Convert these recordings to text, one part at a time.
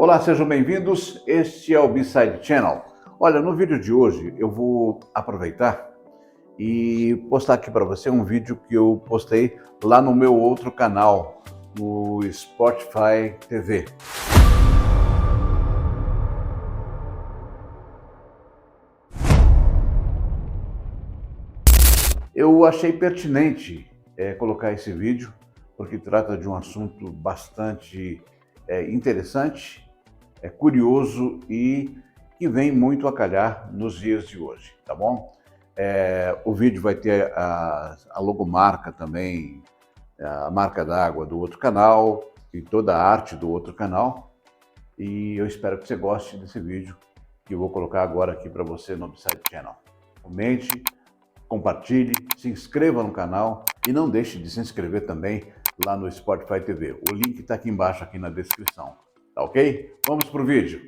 Olá, sejam bem-vindos. Este é o B-Side Channel. Olha, no vídeo de hoje eu vou aproveitar e postar aqui para você um vídeo que eu postei lá no meu outro canal, no Spotify TV. Eu achei pertinente colocar esse vídeo, porque trata de um assunto bastante interessante, curioso e que vem muito a calhar nos dias de hoje, tá bom? O vídeo vai ter a logomarca também, a marca d'água do outro canal e toda a arte do outro canal. E eu espero que você goste desse vídeo que eu vou colocar agora aqui para você no B-Side Channel. Comente, compartilhe, se inscreva no canal e não deixe de se inscrever também lá no Spotify TV. O link está aqui embaixo, aqui na descrição. Tá ok? Vamos pro vídeo.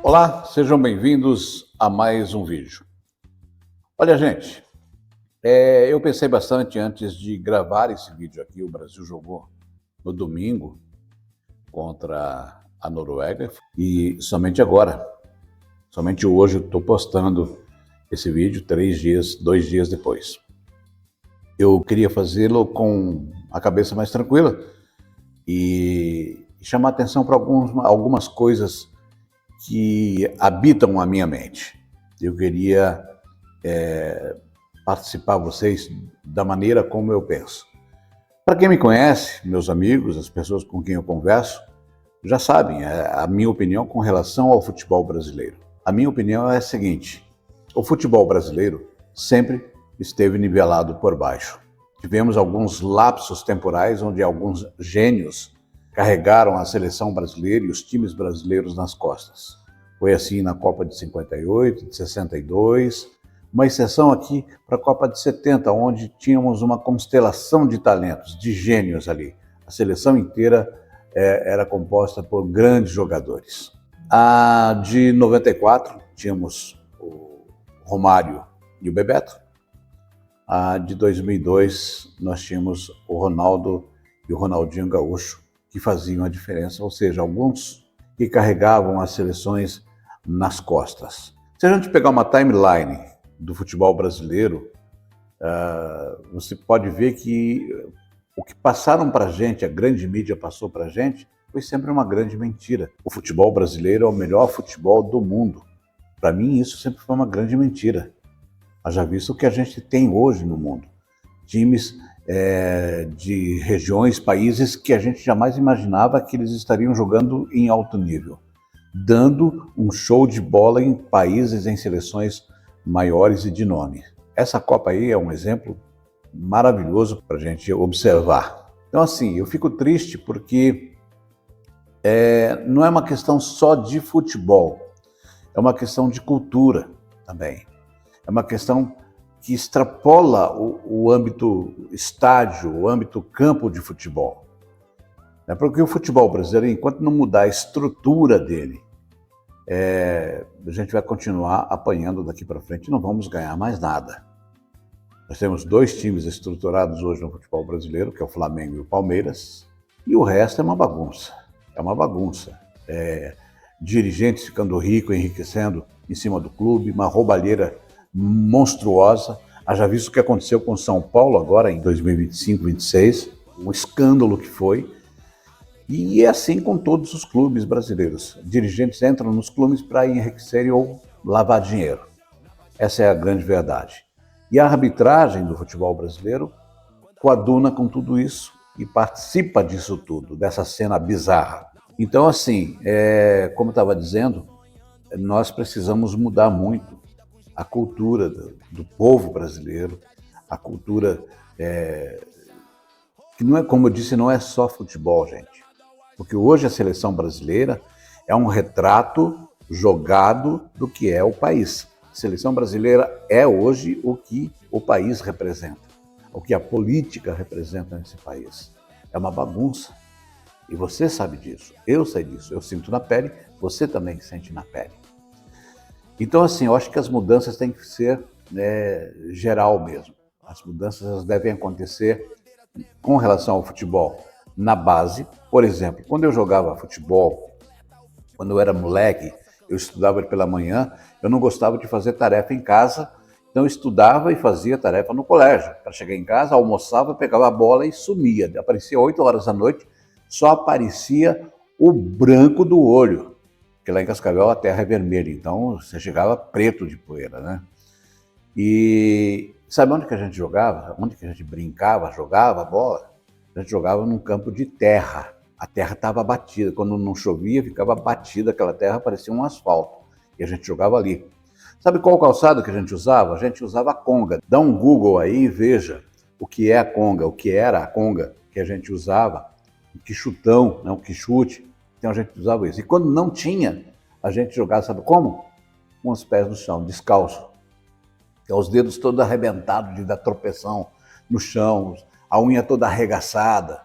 Olá, sejam bem-vindos a mais um vídeo. Olha, gente, eu pensei bastante antes de gravar esse vídeo aqui. O Brasil jogou no domingo contra a Noruega e somente agora, somente hoje, eu estou postando esse vídeo 2 dias depois. Eu queria fazê-lo com a cabeça mais tranquila e chamar atenção para algumas coisas que habitam a minha mente. Eu queria participar vocês da maneira como eu penso. Para quem me conhece, meus amigos, as pessoas com quem eu converso, já sabem a minha opinião com relação ao futebol brasileiro. A minha opinião é a seguinte: o futebol brasileiro sempre esteve nivelado por baixo. Tivemos alguns lapsos temporais onde alguns gênios carregaram a seleção brasileira e os times brasileiros nas costas. Foi assim na Copa de 58, de 62, uma exceção aqui para a Copa de 70, onde tínhamos uma constelação de talentos, de gênios ali. A seleção inteira era composta por grandes jogadores. A de 94, tínhamos o Romário e o Bebeto. A de 2002, nós tínhamos o Ronaldo e o Ronaldinho Gaúcho, que faziam a diferença, ou seja, alguns que carregavam as seleções nas costas. Se a gente pegar uma timeline do futebol brasileiro, você pode ver que o que passaram para a gente, a grande mídia passou para a gente, foi sempre uma grande mentira. O futebol brasileiro é o melhor futebol do mundo. Para mim, isso sempre foi uma grande mentira. Haja visto o que a gente tem hoje no mundo. Times de regiões, países que a gente jamais imaginava que eles estariam jogando em alto nível, dando um show de bola em países, em seleções maiores e de nome. Essa Copa aí é um exemplo maravilhoso para a gente observar. Então, assim, eu fico triste porque não é uma questão só de futebol, é uma questão de cultura também. É uma questão que extrapola o âmbito estádio, o âmbito campo de futebol. Porque o futebol brasileiro, enquanto não mudar a estrutura dele, a gente vai continuar apanhando daqui para frente e não vamos ganhar mais nada. Nós temos 2 times estruturados hoje no futebol brasileiro, que é o Flamengo e o Palmeiras, e o resto é uma bagunça. É uma bagunça. Dirigentes ficando ricos, enriquecendo em cima do clube, uma roubalheira monstruosa. Haja visto o que aconteceu com São Paulo agora em 2025, 2026, um escândalo que foi. E é assim com todos os clubes brasileiros. Dirigentes entram nos clubes para enriquecerem ou lavar dinheiro. Essa é a grande verdade. E a arbitragem do futebol brasileiro coaduna com tudo isso e participa disso tudo, dessa cena bizarra. Então, assim, como eu estava dizendo, nós precisamos mudar muito a cultura do povo brasileiro, a cultura que não é, como eu disse, não é só futebol, gente. Porque hoje a seleção brasileira é um retrato jogado do que é o país. A seleção brasileira é hoje o que o país representa, o que a política representa nesse país. É uma bagunça. E você sabe disso, eu sei disso, eu sinto na pele, você também sente na pele. Então, assim, eu acho que as mudanças têm que ser geral mesmo. As mudanças elas devem acontecer com relação ao futebol na base. Por exemplo, quando eu jogava futebol, quando eu era moleque, eu estudava pela manhã, eu não gostava de fazer tarefa em casa, então eu estudava e fazia tarefa no colégio. Para chegar em casa, almoçava, pegava a bola e sumia. Aparecia 8 horas da noite, só aparecia o branco do olho, porque lá em Cascavel a terra é vermelha, então você chegava preto de poeira, né? E sabe onde que a gente jogava? Onde que a gente brincava, jogava bola? A gente jogava num campo de terra. A terra estava batida. Quando não chovia, ficava batida aquela terra, parecia um asfalto. E a gente jogava ali. Sabe qual calçado que a gente usava? A gente usava a conga. Dá um Google aí e veja o que é a conga, o que era a conga que a gente usava. O quichutão, né? O quichute. Então a gente usava isso. E quando não tinha, a gente jogava, sabe como? Com os pés no chão, descalço. Os dedos todos arrebentados de dar tropeção no chão, a unha toda arregaçada.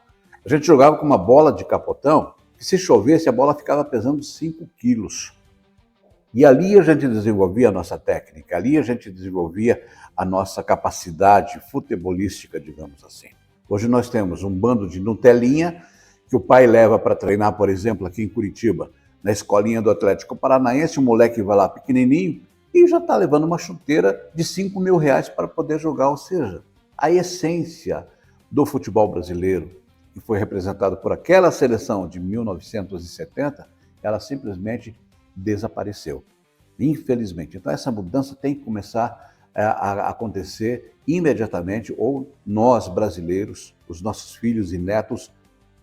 A gente jogava com uma bola de capotão, que se chovesse a bola ficava pesando 5 quilos. E ali a gente desenvolvia a nossa técnica, ali a gente desenvolvia a nossa capacidade futebolística, digamos assim. Hoje nós temos um bando de Nutelinha que o pai leva para treinar, por exemplo, aqui em Curitiba, na escolinha do Atlético Paranaense, o moleque vai lá pequenininho, e já está levando uma chuteira de R$ 5.000 para poder jogar. Ou seja, a essência do futebol brasileiro, que foi representado por aquela seleção de 1970, ela simplesmente desapareceu, infelizmente. Então essa mudança tem que começar a acontecer imediatamente, ou nós brasileiros, os nossos filhos e netos,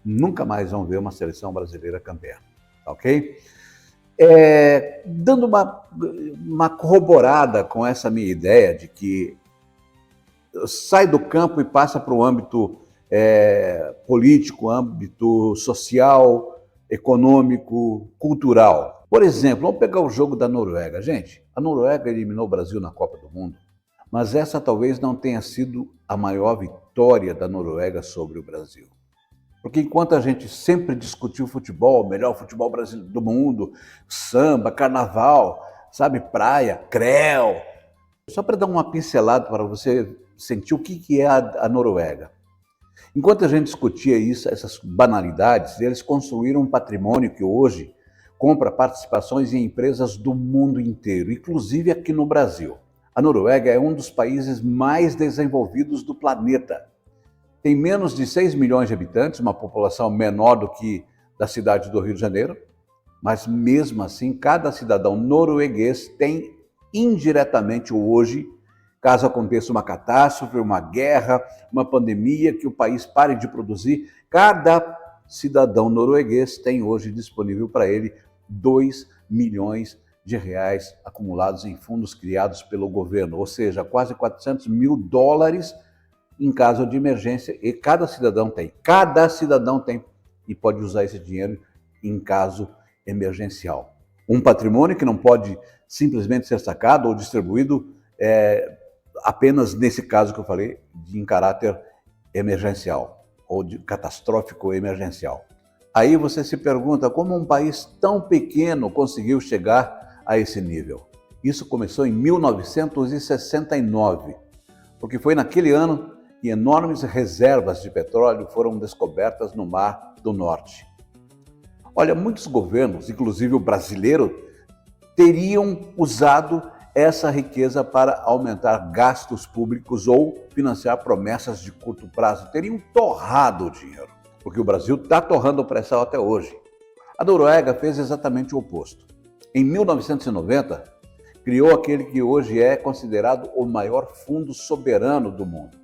nunca mais vão ver uma seleção brasileira campeã, ok? Dando uma corroborada com essa minha ideia de que sai do campo e passa para o âmbito político, âmbito social, econômico, cultural. Por exemplo, vamos pegar o jogo da Noruega. Gente, a Noruega eliminou o Brasil na Copa do Mundo, mas essa talvez não tenha sido a maior vitória da Noruega sobre o Brasil. Porque enquanto a gente sempre discutiu futebol, o melhor futebol brasileiro do mundo, samba, carnaval, sabe, praia, creu. Só para dar uma pincelada para você sentir o que é a Noruega. Enquanto a gente discutia isso, essas banalidades, eles construíram um patrimônio que hoje compra participações em empresas do mundo inteiro, inclusive aqui no Brasil. A Noruega é um dos países mais desenvolvidos do planeta. Tem menos de 6 milhões de habitantes, uma população menor do que da cidade do Rio de Janeiro, mas mesmo assim, cada cidadão norueguês tem indiretamente hoje, caso aconteça uma catástrofe, uma guerra, uma pandemia, que o país pare de produzir, cada cidadão norueguês tem hoje disponível para ele 2 milhões de reais acumulados em fundos criados pelo governo, ou seja, quase 400 mil dólares em caso de emergência, e cada cidadão tem e pode usar esse dinheiro em caso emergencial. Um patrimônio que não pode simplesmente ser sacado ou distribuído apenas nesse caso que eu falei, em caráter emergencial ou de catastrófico emergencial. Aí você se pergunta como um país tão pequeno conseguiu chegar a esse nível. Isso começou em 1969, porque foi naquele ano que enormes reservas de petróleo foram descobertas no Mar do Norte. Olha, muitos governos, inclusive o brasileiro, teriam usado essa riqueza para aumentar gastos públicos ou financiar promessas de curto prazo. Teriam torrado o dinheiro, porque o Brasil está torrando o pré-sal até hoje. A Noruega fez exatamente o oposto. Em 1990, criou aquele que hoje é considerado o maior fundo soberano do mundo.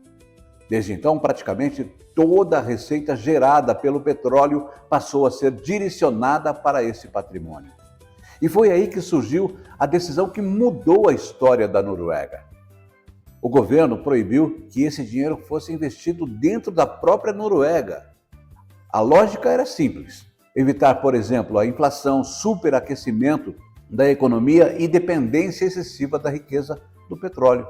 Desde então, praticamente toda a receita gerada pelo petróleo passou a ser direcionada para esse patrimônio. E foi aí que surgiu a decisão que mudou a história da Noruega. O governo proibiu que esse dinheiro fosse investido dentro da própria Noruega. A lógica era simples: evitar, por exemplo, a inflação, superaquecimento da economia e dependência excessiva da riqueza do petróleo.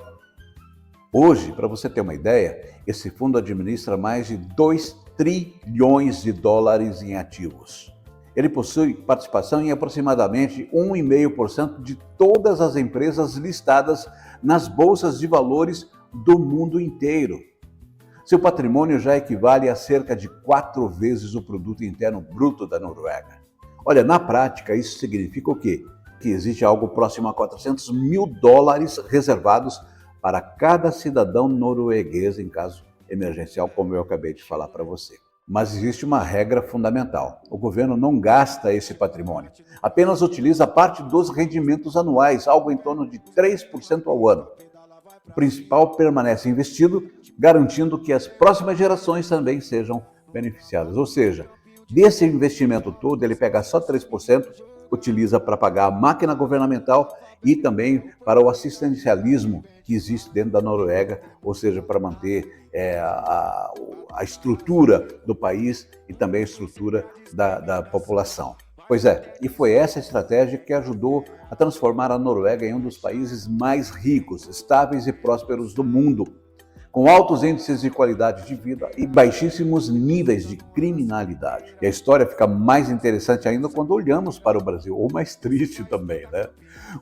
Hoje, para você ter uma ideia, esse fundo administra mais de 2 trilhões de dólares em ativos. Ele possui participação em aproximadamente 1,5% de todas as empresas listadas nas bolsas de valores do mundo inteiro. Seu patrimônio já equivale a cerca de 4 vezes o produto interno bruto da Noruega. Olha, na prática, isso significa o quê? Que existe algo próximo a 400 mil dólares reservados para cada cidadão norueguês em caso emergencial, como eu acabei de falar para você. Mas existe uma regra fundamental. O governo não gasta esse patrimônio, apenas utiliza parte dos rendimentos anuais, algo em torno de 3% ao ano. O principal permanece investido, garantindo que as próximas gerações também sejam beneficiadas. Ou seja, desse investimento todo, ele pega só 3%, utiliza para pagar a máquina governamental e também para o assistencialismo que existe dentro da Noruega, ou seja, para manter a estrutura do país e também a estrutura da população. Pois é, e foi essa estratégia que ajudou a transformar a Noruega em um dos países mais ricos, estáveis e prósperos do mundo, com altos índices de qualidade de vida e baixíssimos níveis de criminalidade. E a história fica mais interessante ainda quando olhamos para o Brasil, ou mais triste também, né?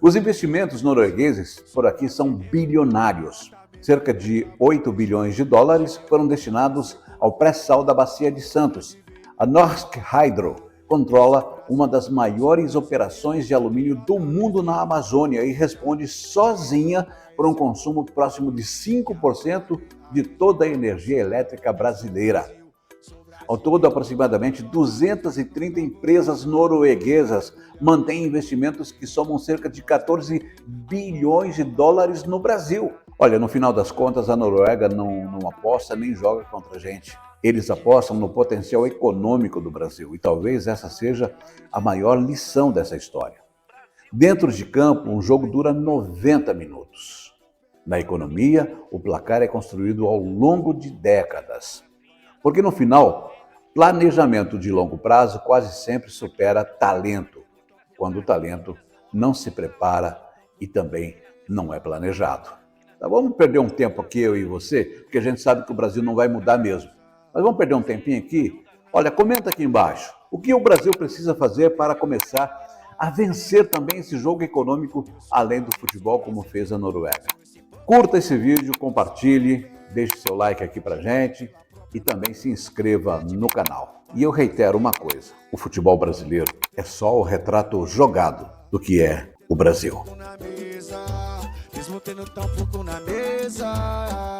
Os investimentos noruegueses por aqui são bilionários. Cerca de 8 bilhões de dólares foram destinados ao pré-sal da Bacia de Santos. A Norsk Hydro controla uma das maiores operações de alumínio do mundo na Amazônia e responde sozinha por um consumo próximo de 5% de toda a energia elétrica brasileira. Ao todo, aproximadamente 230 empresas norueguesas mantêm investimentos que somam cerca de 14 bilhões de dólares no Brasil. Olha, no final das contas, a Noruega não aposta nem joga contra a gente. Eles apostam no potencial econômico do Brasil e talvez essa seja a maior lição dessa história. Dentro de campo, um jogo dura 90 minutos. Na economia, o placar é construído ao longo de décadas. Porque no final, planejamento de longo prazo quase sempre supera talento, quando o talento não se prepara e também não é planejado. Tá, vamos perder um tempo aqui, eu e você, porque a gente sabe que o Brasil não vai mudar mesmo. Mas vamos perder um tempinho aqui? Olha, comenta aqui embaixo. O que o Brasil precisa fazer para começar a vencer também esse jogo econômico além do futebol, como fez a Noruega? Curta esse vídeo, compartilhe, deixe seu like aqui pra gente e também se inscreva no canal. E eu reitero uma coisa, o futebol brasileiro é só o retrato jogado do que é o Brasil. Mesmo tendo tão pouco na mesa.